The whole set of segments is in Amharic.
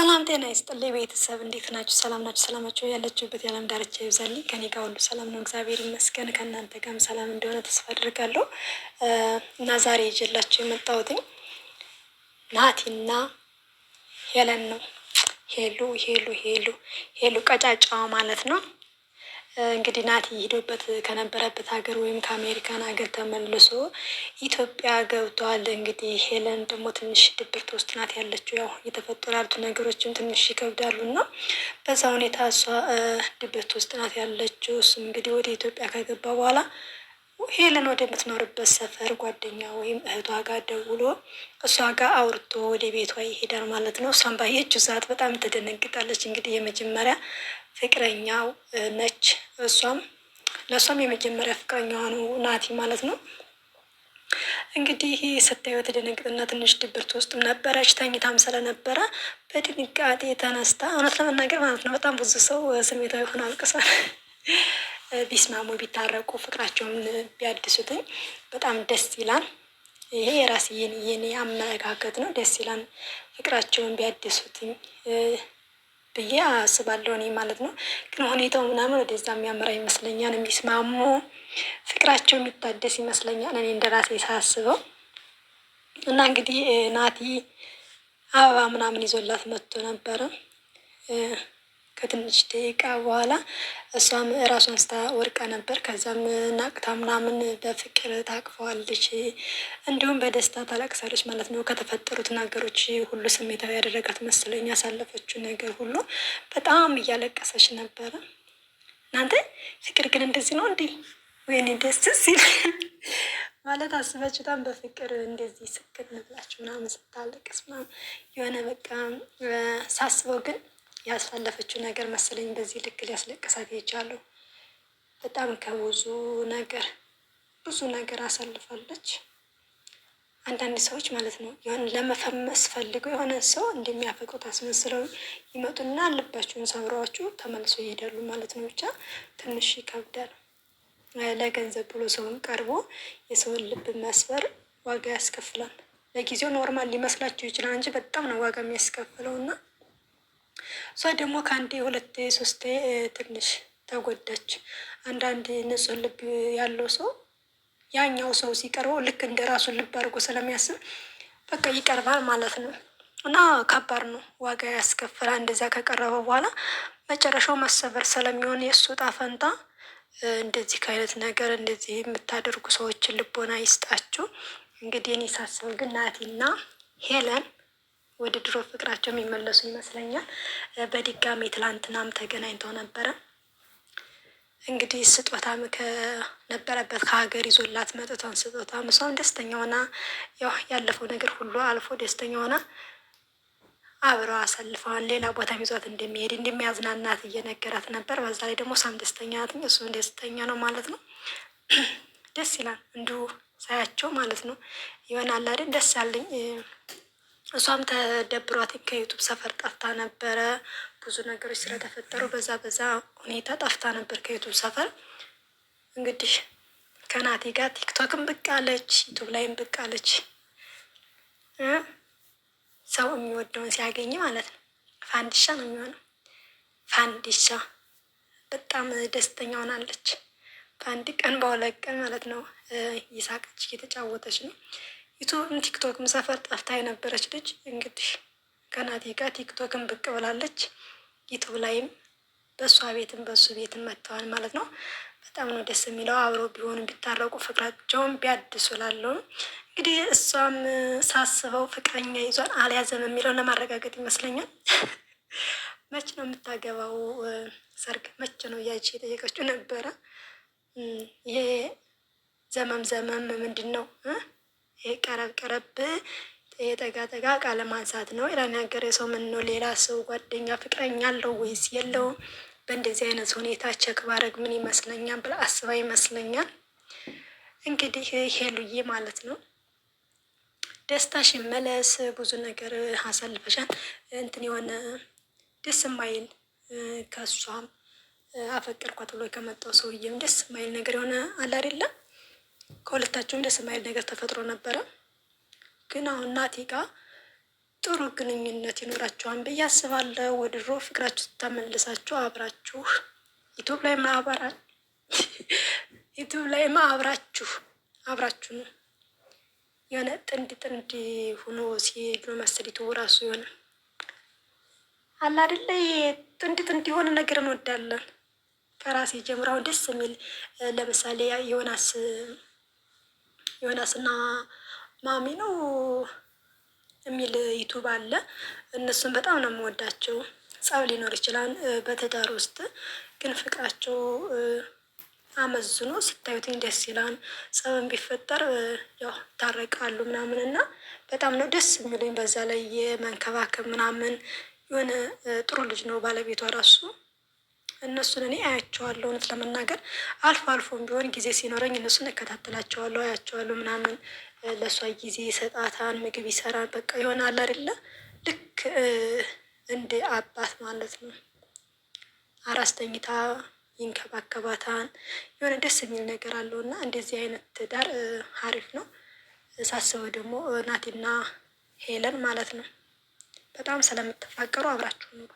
ሰላም ጤና ይስጥልኝ ቤተሰብ እንዴት ናችሁ? ሰላም ናችሁ? ሰላማችሁ ያለችሁበት የዓለም ዳርቻ ይብዛልኝ። ከኔ ጋር ሁሉ ሰላም ነው፣ እግዚአብሔር ይመስገን። ከእናንተ ጋርም ሰላም እንደሆነ ተስፋ አድርጋለሁ። እና ዛሬ ይዤላችሁ የመጣሁትኝ ናቲና ሄለን ነው። ሄሉ ሄሉ ሄሉ ሄሉ ቀጫጫዋ ማለት ነው። እንግዲህ ናቲ ሄዶበት ከነበረበት ሀገር ወይም ከአሜሪካን ሀገር ተመልሶ ኢትዮጵያ ገብቷል። እንግዲህ ሄለን ደግሞ ትንሽ ድብርት ውስጥ ናት ያለችው። ያው እየተፈጠሩ ያሉት ነገሮችም ትንሽ ይከብዳሉ እና በዛ ሁኔታ እሷ ድብርት ውስጥ ናት ያለችው። እሱም እንግዲህ ወደ ኢትዮጵያ ከገባ በኋላ ሄለን ወደምትኖርበት ሰፈር ጓደኛ ወይም እህቷ ጋር ደውሎ እሷ ጋር አውርቶ ወደ ቤቷ ይሄዳል ማለት ነው። እሷም ባየችው ሰዓት በጣም ትደነግጣለች። እንግዲህ የመጀመሪያ ፍቅረኛው ነች። ለእሷም የመጀመሪያ ፍቅረኛዋ ነው ናቲ ማለት ነው። እንግዲህ ስታየው ትደነግጥና ትንሽ ድብርት ውስጥም ነበረች። ተኝታም ስለነበረ በድንጋጤ ተነስታ እውነት ለመናገር ማለት ነው በጣም ብዙ ሰው ስሜታዊ ሆኖ አልቅሷል። ቢስማሙ ቢታረቁ ፍቅራቸውን ቢያድሱትኝ በጣም ደስ ይላል። ይሄ የራስ የኔ አመለካከት ነው። ደስ ይላል ፍቅራቸውን ቢያድሱትኝ ብዬ አስባለሁ እኔ ማለት ነው። ግን ሁኔታው ምናምን ወደዛ የሚያመራ ይመስለኛል። የሚስማሙ ፍቅራቸው የሚታደስ ይመስለኛል እኔ እንደራሴ ሳስበው። እና እንግዲህ ናቲ አበባ ምናምን ይዞላት መጥቶ ነበረ። ከትንሽ ደቂቃ በኋላ እሷም ራሷን ስታ ወድቃ ነበር። ከዛም ናቅታ ምናምን በፍቅር ታቅፈዋለች፣ እንዲሁም በደስታ ታለቅሳለች ማለት ነው። ከተፈጠሩት ነገሮች ሁሉ ስሜታዊ ያደረጋት መሰለኝ። ያሳለፈችው ነገር ሁሉ በጣም እያለቀሰች ነበረ። እናንተ ፍቅር ግን እንደዚህ ነው እንዴ? ወይኔ ደስ ሲል ማለት አስበችታም በፍቅር እንደዚህ ስክት ብላችሁ ምናምን ስታለቅስ ምናምን የሆነ በቃ ሳስበው ግን ያሳለፈችው ነገር መሰለኝ በዚህ ልክ ሊያስለቅሳት የቻለው። በጣም ከብዙ ነገር አሳልፋለች። አንዳንድ ሰዎች ማለት ነው የሆነ ለመፈመስ ፈልገው የሆነ ሰው እንደሚያፈቅሩት አስመስለው ይመጡና ልባችሁን ሰብረዋችሁ ተመልሶ ይሄዳሉ ማለት ነው። ብቻ ትንሽ ይከብዳል። ለገንዘብ ብሎ ሰውን ቀርቦ የሰውን ልብ መስበር ዋጋ ያስከፍላል። ለጊዜው ኖርማል ሊመስላችሁ ይችላል እንጂ በጣም ነው ዋጋ የሚያስከፍለው። እና እሷ ደግሞ ከአንዴ ሁለቴ ሶስቴ ትንሽ ተጎዳች። አንዳንድ ንጹሕ ልብ ያለው ሰው ያኛው ሰው ሲቀርበው ልክ እንደ ራሱ ልብ አድርጎ ስለሚያስብ በቃ ይቀርባል ማለት ነው። እና ከባድ ነው፣ ዋጋ ያስከፍላል። እንደዛ ከቀረበ በኋላ መጨረሻው መሰበር ስለሚሆን የእሱ ዕጣ ፈንታ እንደዚህ ከአይነት ነገር እንደዚህ የምታደርጉ ሰዎችን ልቦና ይስጣችሁ። እንግዲህ እኔ ሳስበው ግን ናቲና ሄለን ወደ ድሮ ፍቅራቸው የሚመለሱ ይመስለኛል። በድጋሚ ትላንትናም ተገናኝተው ነበረ። እንግዲህ ስጦታም ከነበረበት ከሀገር ይዞላት መጥቷን ስጦታም እሷም ደስተኛ ሆና ያው ያለፈው ነገር ሁሉ አልፎ ደስተኛ ሆና አብረው አሳልፈዋል። ሌላ ቦታ ይዟት እንደሚሄድ እንደሚያዝናናት እየነገራት ነበር። በዛ ላይ ደግሞ እሷም ደስተኛ ናት፣ እሱም ደስተኛ ነው ማለት ነው። ደስ ይላል እንዲሁ ሳያቸው ማለት ነው። ይሆናል አይደል? ደስ አለኝ። እሷም ተደብሯት ከዩቱብ ሰፈር ጠፍታ ነበረ። ብዙ ነገሮች ስለተፈጠሩ በዛ ሁኔታ ጠፍታ ነበር ከዩቱብ ሰፈር። እንግዲህ ከናቲ ጋር ቲክቶክም ብቅ አለች፣ ዩቱብ ላይም ብቅ አለች። ሰው የሚወደውን ሲያገኝ ማለት ነው። ፋንዲሻ ነው የሚሆነው። ፋንዲሻ በጣም ደስተኛ ሆናለች። በአንድ ቀን በሁለት ቀን ማለት ነው እየሳቀች እየተጫወተች ነው። ዩቱብም ቲክቶክም ሰፈር ጠፍታ የነበረች ልጅ እንግዲህ ከናቲ ጋር ቲክቶክም ብቅ ብላለች። ዩቱብ ላይም በእሷ ቤትም በእሱ ቤትም መጥተዋል ማለት ነው። በጣም ነው ደስ የሚለው። አብረው ቢሆኑ ቢታረቁ ፍቅራቸውን ቢያድሱ ላለው እንግዲህ እሷም ሳስበው ፍቅረኛ ይዟል አልያዘም የሚለውን ለማረጋገጥ ይመስለኛል። መቼ ነው የምታገባው? ሰርግ መቼ ነው እያች የጠየቀችው ነበረ። ይሄ ዘመም ምንድን ነው? ይሄ ቀረብ የጠጋ ቃለ ማንሳት ነው ይላል ያገሬ ሰው። ምን ነው ሌላ ሰው ጓደኛ ፍቅረኛ አለው ወይስ የለውም? በእንደዚህ አይነት ሁኔታ ቸክ ባረግ ምን ይመስለኛል ብላ አስባ ይመስለኛል። እንግዲህ ሄሉዬ ማለት ነው ደስታሽ ይመለስ። ብዙ ነገር አሳልፈሻል። እንትን የሆነ ደስ የማይል ከእሷም አፈቀርኳት ብሎ ከመጣው ሰውዬም ደስ የማይል ነገር የሆነ አለ አይደለም። ከሁለታቸውም ደስ የማይል ነገር ተፈጥሮ ነበረ። ግን አሁን ናቲ ጋ ጥሩ ግንኙነት ይኖራችኋል ብዬ አስባለሁ። ወደ ድሮ ፍቅራችሁ ተመልሳችሁ አብራችሁ ዩቱብ ላይ ማህበራ ዩቱብ ላይ አብራችሁ ነው የሆነ ጥንድ ጥንድ ሆኖ ሲሄዱ መሰል ዩቱብ ራሱ የሆነ አለ አይደለ? ጥንድ ጥንድ የሆነ ነገር እንወዳለን። ከራሴ ጀምሮ አሁን ደስ የሚል ለምሳሌ ዮናስና ማሚ ነው የሚል ዩቱብ አለ። እነሱን በጣም ነው የምወዳቸው። ጸብ ሊኖር ይችላል በትዳር ውስጥ ግን ፍቅራቸው አመዝኖ ሲታዩትኝ ደስ ይላል። ጸብን ቢፈጠር ያው ታረቃሉ ምናምን እና በጣም ነው ደስ የሚሉኝ። በዛ ላይ የመንከባከብ ምናምን የሆነ ጥሩ ልጅ ነው ባለቤቷ ራሱ። እነሱን እኔ አያቸዋለሁ እውነት ለመናገር አልፎ አልፎም ቢሆን ጊዜ ሲኖረኝ እነሱን እከታተላቸዋለሁ፣ አያቸዋለሁ ምናምን። ለእሷ ጊዜ ይሰጣታል፣ ምግብ ይሰራል። በቃ ይሆናል አይደለ? ልክ እንደ አባት ማለት ነው። አራስ ተኝታ ይንከባከባታል። የሆነ ደስ የሚል ነገር አለው እና እንደዚህ አይነት ትዳር አሪፍ ነው። ሳስበው ደግሞ ናቲና ሄለን ማለት ነው በጣም ስለምትፋቀሩ አብራችሁ ነው።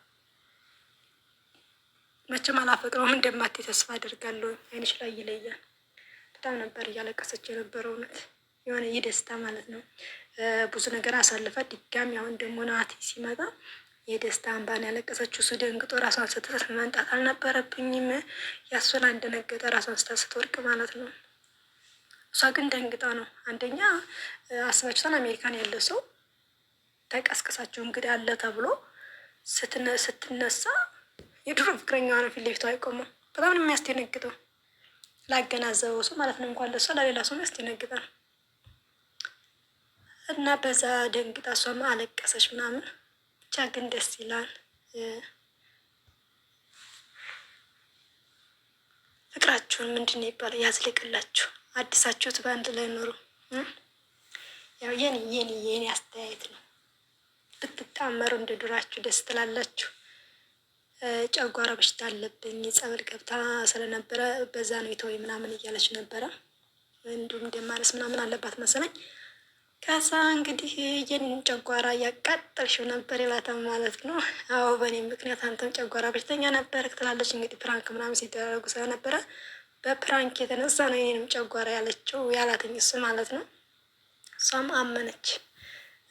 መቼም አላፈቅረውም እንደማትይ ተስፋ አድርጋለሁ። አይንሽ ላይ ይለያል። በጣም ነበር እያለቀሰች የነበረው እውነት የሆነ የደስታ ማለት ነው። ብዙ ነገር አሳልፋ ድጋሚ አሁን ደግሞ ናቲ ሲመጣ የደስታ እንባን ያለቀሰችው። እሱ ደንግጦ ራሷን ስትስት መምጣት አልነበረብኝም። ያሱን አንደነገጠ ራሷን ስታ ስትወርቅ ማለት ነው። እሷ ግን ደንግጣ ነው። አንደኛ አስባችሁታን አሜሪካን ያለ ሰው ተቀስቅሳቸው እንግዲህ አለ ተብሎ ስትነሳ የድሮ ፍቅረኛዋ ነው ፊት ለፊቷ አይቆመው። በጣም ነው የሚያስደነግጠው። ላገናዘበው ሰው ማለት ነው እንኳን ለሷ ለሌላ ሰው ያስደነግጣል። እና በዛ ደንግጣ እሷም አለቀሰች ምናምን። ብቻ ግን ደስ ይላል። ፍቅራችሁን ምንድን ነው ይባላል ያዝልቅላችሁ። አዲሳችሁት በአንድ ላይ ኖሩ። ያው የኔ አስተያየት ነው። ብትጣመሩ እንደ ዱራችሁ ደስ ትላላችሁ። ጨጓራ በሽታ አለብኝ ጸበል ገብታ ስለነበረ በዛ ነው የተወኝ ምናምን እያለች ነበረ። እንዲሁም ደማረስ ምናምን አለባት መሰለኝ። ከዛ እንግዲህ የኔን ጨጓራ እያቃጠልሽው ነበር ይላታል ማለት ነው። አዎ በእኔ ምክንያት አንተም ጨጓራ በሽተኛ ነበር ትላለች። እንግዲህ ፕራንክ ምናምን ሲደረጉ ስለነበረ በፕራንክ የተነሳ ነው የኔንም ጨጓራ ያለችው ያላትኝ እሱ ማለት ነው። እሷም አመነች።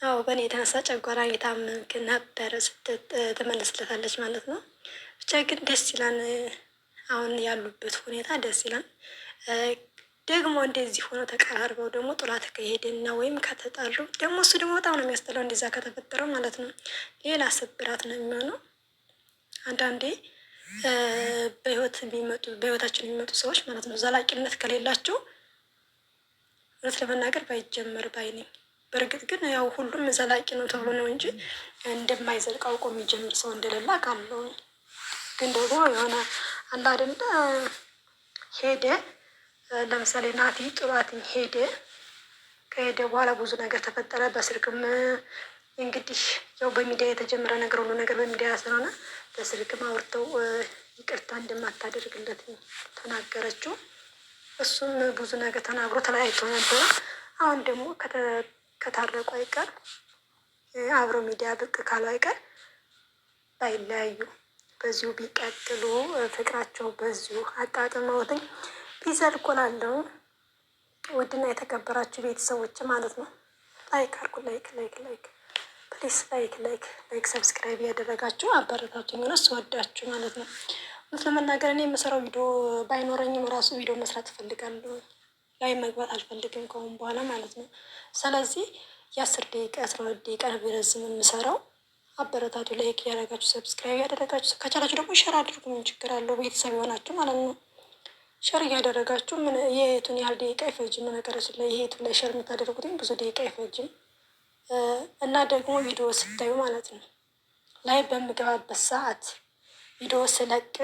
አዎ በእኔ የተነሳ ጨጓራ የታመምክ ነበረ ትመልስለታለች ማለት ነው። ብቻ ግን ደስ ይላል። አሁን ያሉበት ሁኔታ ደስ ይላል። ደግሞ እንደዚህ ሆኖ ተቀራርበው ደግሞ ጥላት ከሄደና ወይም ከተጣሉ ደግሞ እሱ ደግሞ በጣም ነው የሚያስጠላው። እንደዛ ከተፈጠረው ማለት ነው ሌላ ስብራት ነው የሚሆነው። አንዳንዴ በህይወታችን የሚመጡ ሰዎች ማለት ነው ዘላቂነት ከሌላቸው እውነት ለመናገር ባይጀመር ባይ ነኝ። በእርግጥ ግን ያው ሁሉም ዘላቂ ነው ተብሎ ነው እንጂ እንደማይዘልቅ አውቆ የሚጀምር ሰው እንደሌለ አውቃለሁ። ግን ደግሞ የሆነ አለ አይደለ ሄደ። ለምሳሌ ናቲ ጥሏትኝ ሄደ። ከሄደ በኋላ ብዙ ነገር ተፈጠረ። በስልክም እንግዲህ ያው በሚዲያ የተጀመረ ነገር ሁሉ ነገር በሚዲያ ስለሆነ በስልክም አውርተው ይቅርታ እንደማታደርግለት ተናገረችው። እሱም ብዙ ነገር ተናግሮ ተለያይቶ ነበረ። አሁን ደግሞ ከታረቁ አይቀር አብሮ ሚዲያ ብቅ ካሉ አይቀር ባይለያዩ በዚሁ ቢቀጥሉ ፍቅራቸው በዚሁ አጣጥመውትኝ ቢዘልቁ እላለሁ። ውድና የተከበራችሁ ቤተሰቦች ማለት ነው ላይክ አርጉ። ላይክ ፕሊስ ላይክ ሰብስክራይብ ያደረጋችሁ አበረታችሁ። ሆነ ስወዳችሁ ማለት ነው። እውነት ለመናገር እኔ የምሰራው ቪዲዮ ባይኖረኝም ራሱ ቪዲዮ መስራት እፈልጋለሁ። ላይ መግባት አልፈልግም ከአሁን በኋላ ማለት ነው። ስለዚህ የ10 ደቂቃ 12 ደቂቃ ቢረዝም የምሰራው አበረታቱ። ላይክ ያደረጋችሁ ሰብስክራይብ ያደረጋችሁ ከቻላችሁ ደግሞ ሸር አድርጉ። ምን ችግር አለው? ቤተሰብ የሆናችሁ ማለት ነው። ሸር እያደረጋችሁ ምን የቱን ያህል ደቂቃ አይፈጅም። ነገራችን ላይ የቱ ላይ ሸር የምታደርጉትኝ ብዙ ደቂቃ አይፈጅም። እና ደግሞ ቪዲዮ ስታዩ ማለት ነው ላይ በምገባበት ሰዓት ቪዲዮ ስለቅ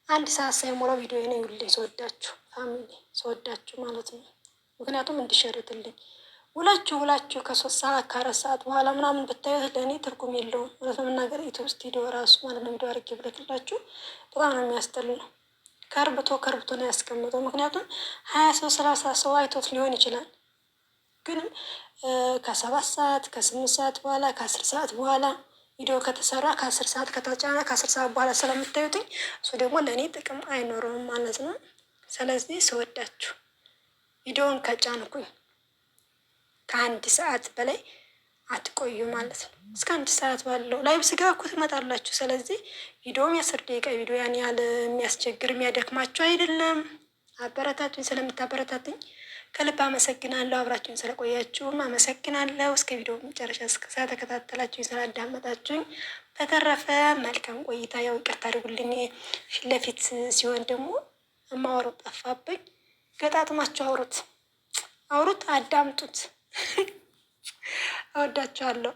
1 ሰዓት ሳይሞላው ቪዲዮ ነው ይውልኝ። ሰወዳችሁ ፋሚሊ ሰወዳችሁ ማለት ነው። ምክንያቱም እንዲሸርትልኝ ውላችሁ ከ3 ሰዓት ከ4 ሰዓት በኋላ ምናምን ብታዩት ለእኔ ትርጉም የለውም። እውነት ለመናገር ኢትዮ ስቱዲዮ ራሱ ማለት ነው ቪዲዮ አድርጌ ብለክላችሁ በጣም ነው የሚያስጠሉ ነው። ከርብቶ ነው ያስቀምጠው። ምክንያቱም 20 ሰው 30 ሰው አይቶት ሊሆን ይችላል። ግን ከ7 ሰዓት ከ8 ሰዓት በኋላ ከ10 ሰዓት በኋላ ቪዲዮ ከተሰራ ከ10 ሰዓት ከተጫነ ከ10 ሰዓት በኋላ ስለምታዩትኝ እሱ ደግሞ ለእኔ ጥቅም አይኖረውም ማለት ነው። ስለዚህ ስወዳችሁ ቪዲዮውን ከጫንኩኝ ከአንድ ሰዓት በላይ አትቆዩ ማለት ነው። እስከ 1 ሰዓት ባለው ላይቭ ስገባ እኮ ትመጣላችሁ። ስለዚህ ቪዲዮም የ10 ደቂቃ ቪዲዮ ያን ያህል የሚያስቸግር የሚያደክማችሁ አይደለም። አበረታቱኝ። ስለምታበረታቱኝ ከልብ አመሰግናለሁ። አብራችሁኝ ስለቆያችሁም አመሰግናለሁ። እስከ ቪዲዮ መጨረሻ ስለተከታተላችሁኝ ስላዳመጣችሁኝ፣ በተረፈ መልካም ቆይታ። ያው ይቅርታ አድርጉልኝ፣ ፊት ለፊት ሲሆን ደግሞ እማወራው ጠፋብኝ። ገጣጥማችሁ አውሩት፣ አዳምጡት። እወዳችኋለሁ።